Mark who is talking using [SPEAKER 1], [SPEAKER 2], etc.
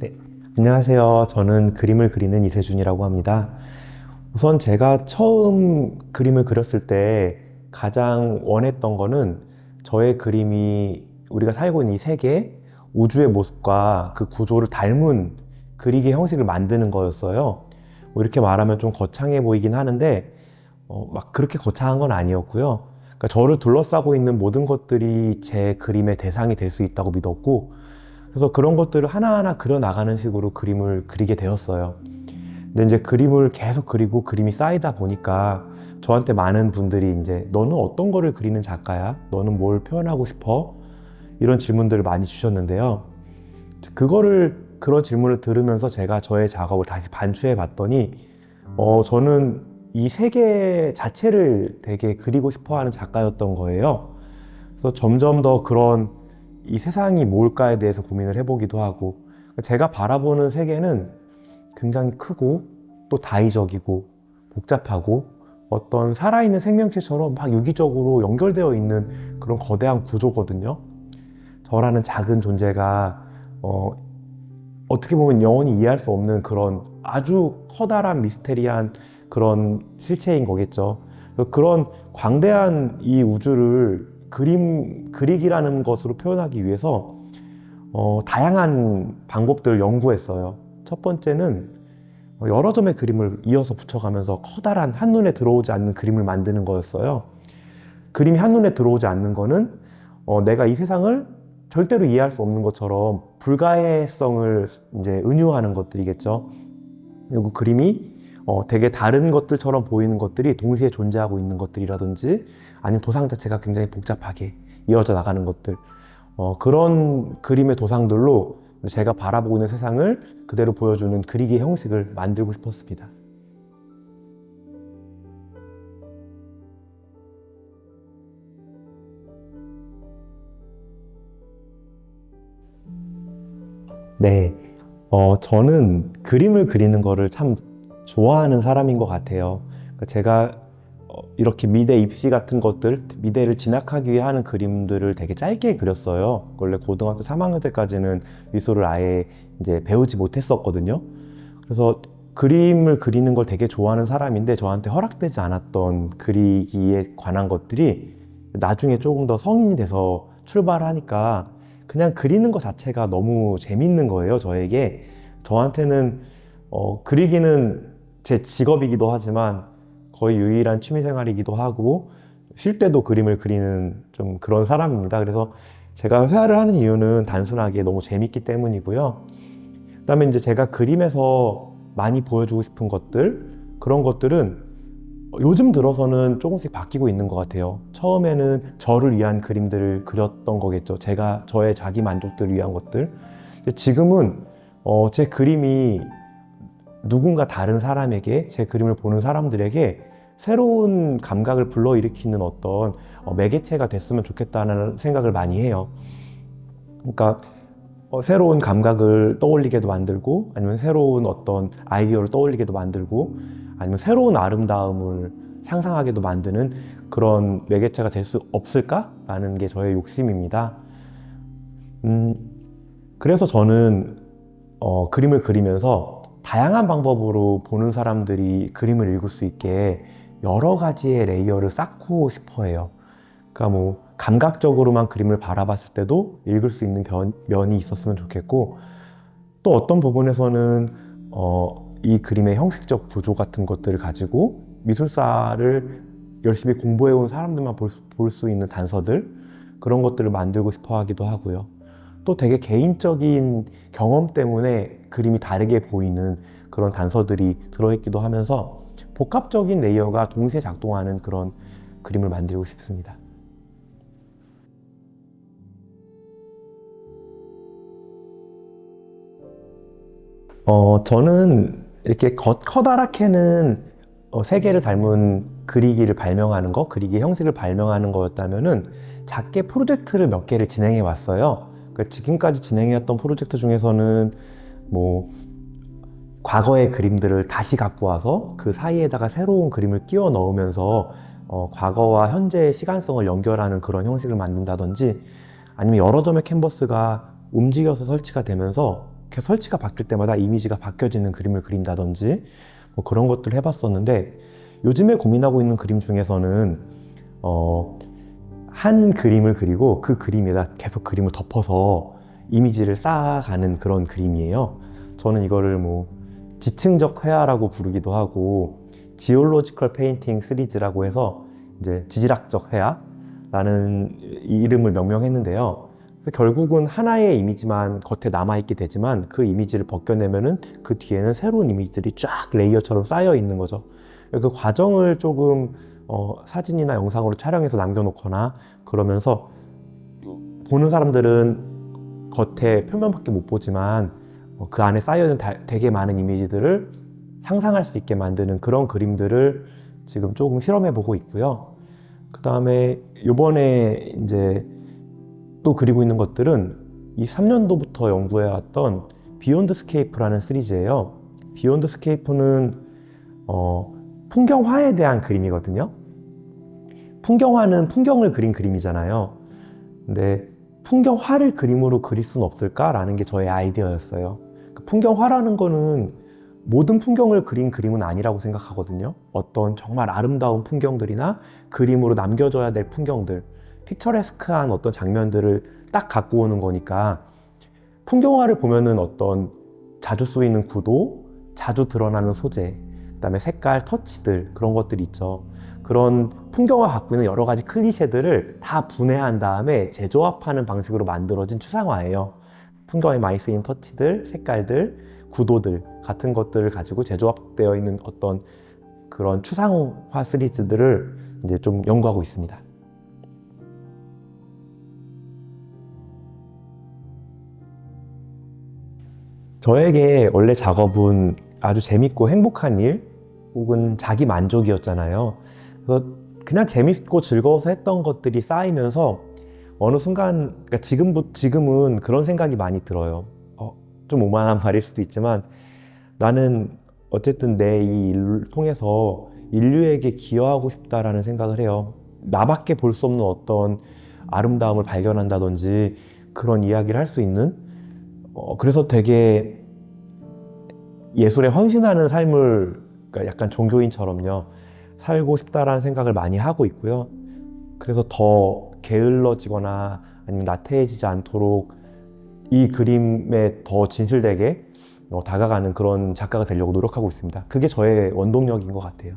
[SPEAKER 1] 네, 안녕하세요. 저는 그림을 그리는 이세준이라고 합니다. 우선 제가 처음 그림을 그렸을 때 가장 원했던 거는 저의 그림이 우리가 살고 있는 이 세계, 우주의 모습과 그 구조를 닮은 그리기 형식을 만드는 거였어요. 뭐 이렇게 말하면 좀 거창해 보이긴 하는데 막 그렇게 거창한 건 아니었고요. 그러니까 저를 둘러싸고 있는 모든 것들이 제 그림의 대상이 될 수 있다고 믿었고, 그래서 그런 것들을 하나하나 그려 나가는 식으로 그림을 그리게 되었어요. 근데 이제 그림을 계속 그리고 그림이 쌓이다 보니까 저한테 많은 분들이 이제 너는 어떤 거를 그리는 작가야? 너는 뭘 표현하고 싶어? 이런 질문들을 많이 주셨는데요. 그런 질문을 들으면서 제가 저의 작업을 다시 반추해 봤더니 저는 이 세계 자체를 되게 그리고 싶어 하는 작가였던 거예요. 그래서 점점 더 그런 이 세상이 뭘까에 대해서 고민을 해보기도 하고, 제가 바라보는 세계는 굉장히 크고 또 다의적이고 복잡하고 어떤 살아있는 생명체처럼 막 유기적으로 연결되어 있는 그런 거대한 구조거든요. 저라는 작은 존재가 어떻게 보면 영원히 이해할 수 없는 그런 아주 커다란 미스테리한 그런 실체인 거겠죠. 그런 광대한 이 우주를 그리기라는 것으로 표현하기 위해서 다양한 방법들을 연구했어요. 첫 번째는 여러 점의 그림을 이어서 붙여가면서 커다란 한눈에 들어오지 않는 그림을 만드는 거였어요. 그림이 한눈에 들어오지 않는 거는 내가 이 세상을 절대로 이해할 수 없는 것처럼 불가해성을 이제 은유하는 것들이겠죠. 그리고 그림이 되게 다른 것들처럼 보이는 것들이 동시에 존재하고 있는 것들이라든지, 아니면 도상 자체가 굉장히 복잡하게 이어져 나가는 것들, 그런 그림의 도상들로 제가 바라보고 있는 세상을 그대로 보여주는 그리기 형식을 만들고 싶었습니다. 네, 저는 그림을 그리는 거를 참 좋아하는 사람인 것 같아요. 그러니까 제가 이렇게 미대 입시 같은 것들, 미대를 진학하기 위해 하는 그림들을 되게 짧게 그렸어요. 원래 고등학교 3학년 때까지는 미술을 아예 이제 배우지 못했었거든요. 그래서 그림을 그리는 걸 되게 좋아하는 사람인데 저한테 허락되지 않았던 그리기에 관한 것들이 나중에 조금 더 성인이 돼서 출발하니까 그냥 그리는 것 자체가 너무 재밌는 거예요, 저에게. 저한테는 그리기는 제 직업이기도 하지만 거의 유일한 취미생활이기도 하고, 쉴 때도 그림을 그리는 좀 그런 사람입니다. 그래서 제가 회화를 하는 이유는 단순하게 너무 재밌기 때문이고요. 그다음에 이제 제가 그림에서 많이 보여주고 싶은 것들, 그런 것들은 요즘 들어서는 조금씩 바뀌고 있는 것 같아요. 처음에는 저를 위한 그림들을 그렸던 거겠죠. 저의 자기 만족들을 위한 것들. 근데 지금은 제 그림이 누군가 다른 사람에게, 제 그림을 보는 사람들에게 새로운 감각을 불러일으키는 어떤 매개체가 됐으면 좋겠다는 생각을 많이 해요. 그러니까 새로운 감각을 떠올리게도 만들고, 아니면 새로운 어떤 아이디어를 떠올리게도 만들고, 아니면 새로운 아름다움을 상상하게도 만드는 그런 매개체가 될 수 없을까라는 게 저의 욕심입니다. 음, 그래서 저는 그림을 그리면서 다양한 방법으로 보는 사람들이 그림을 읽을 수 있게 여러 가지의 레이어를 쌓고 싶어 해요. 그러니까 뭐 감각적으로만 그림을 바라봤을 때도 읽을 수 있는 면이 있었으면 좋겠고, 또 어떤 부분에서는 이 그림의 형식적 구조 같은 것들을 가지고 미술사를 열심히 공부해온 사람들만 볼 수 있는 단서들, 그런 것들을 만들고 싶어 하기도 하고요. 또 되게 개인적인 경험 때문에 그림이 다르게 보이는 그런 단서들이 들어있기도 하면서 복합적인 레이어가 동시에 작동하는 그런 그림을 만들고 싶습니다. 저는 이렇게 커다랗게는 세계를 닮은 그리기를 발명하는 거, 그리기 형식을 발명하는 거였다면은 작게 프로젝트를 몇 개를 진행해 왔어요. 그러니까 지금까지 진행해왔던 프로젝트 중에서는 뭐 과거의 그림들을 다시 갖고 와서 그 사이에다가 새로운 그림을 끼워 넣으면서 과거와 현재의 시간성을 연결하는 그런 형식을 만든다든지, 아니면 여러 점의 캔버스가 움직여서 설치가 되면서 계속 설치가 바뀔 때마다 이미지가 바뀌어지는 그림을 그린다든지 뭐 그런 것들을 해봤었는데, 요즘에 고민하고 있는 그림 중에서는 한 그림을 그리고 그 그림에다 계속 그림을 덮어서 이미지를 쌓아가는 그런 그림이에요. 저는 이거를 뭐 지층적 회화라고 부르기도 하고 지올로지컬 페인팅 시리즈라고 해서 이제 지질학적 회화라는 이름을 명명했는데요. 그래서 결국은 하나의 이미지만 겉에 남아있게 되지만 그 이미지를 벗겨내면은 그 뒤에는 새로운 이미지들이 쫙 레이어처럼 쌓여 있는 거죠. 그 과정을 조금 사진이나 영상으로 촬영해서 남겨놓거나 그러면서 보는 사람들은 겉에 표면밖에 못 보지만 그 안에 쌓여있는 되게 많은 이미지들을 상상할 수 있게 만드는 그런 그림들을 지금 조금 실험해보고 있고요. 그 다음에 요번에 이제 또 그리고 있는 것들은 23년도부터 연구해왔던 비욘드 스케이프라는 시리즈예요. 비욘드 스케이프는 풍경화에 대한 그림이거든요. 풍경화는 풍경을 그린 그림이잖아요. 근데 풍경화를 그림으로 그릴 수는 없을까라는 게 저의 아이디어였어요. 풍경화라는 거는 모든 풍경을 그린 그림은 아니라고 생각하거든요. 어떤 정말 아름다운 풍경들이나 그림으로 남겨져야 될 풍경들, 픽처레스크한 어떤 장면들을 딱 갖고 오는 거니까, 풍경화를 보면은 어떤 자주 쓰이는 구도, 자주 드러나는 소재, 그다음에 색깔, 터치들, 그런 것들이 있죠. 그런 풍경화 갖고 있는 여러 가지 클리셰들을 다 분해한 다음에 재조합하는 방식으로 만들어진 추상화예요. 풍경에 많이 쓰인 터치들, 색깔들, 구도들 같은 것들을 가지고 재조합되어 있는 어떤 그런 추상화 시리즈들을 이제 좀 연구하고 있습니다. 저에게 원래 작업은 아주 재밌고 행복한 일 혹은 자기 만족이었잖아요. 그래서 그냥 재밌고 즐거워서 했던 것들이 쌓이면서 어느 순간, 그러니까 지금은 그런 생각이 많이 들어요. 좀 오만한 말일 수도 있지만 나는 어쨌든 내 이 일을 통해서 인류에게 기여하고 싶다라는 생각을 해요. 나밖에 볼 수 없는 어떤 아름다움을 발견한다든지 그런 이야기를 할 수 있는, 그래서 되게 예술에 헌신하는 삶을, 그러니까 약간 종교인처럼요, 살고 싶다라는 생각을 많이 하고 있고요. 그래서 더 게을러지거나 아니면 나태해지지 않도록 이 그림에 더 진실되게 다가가는 그런 작가가 되려고 노력하고 있습니다. 그게 저의 원동력인 것 같아요.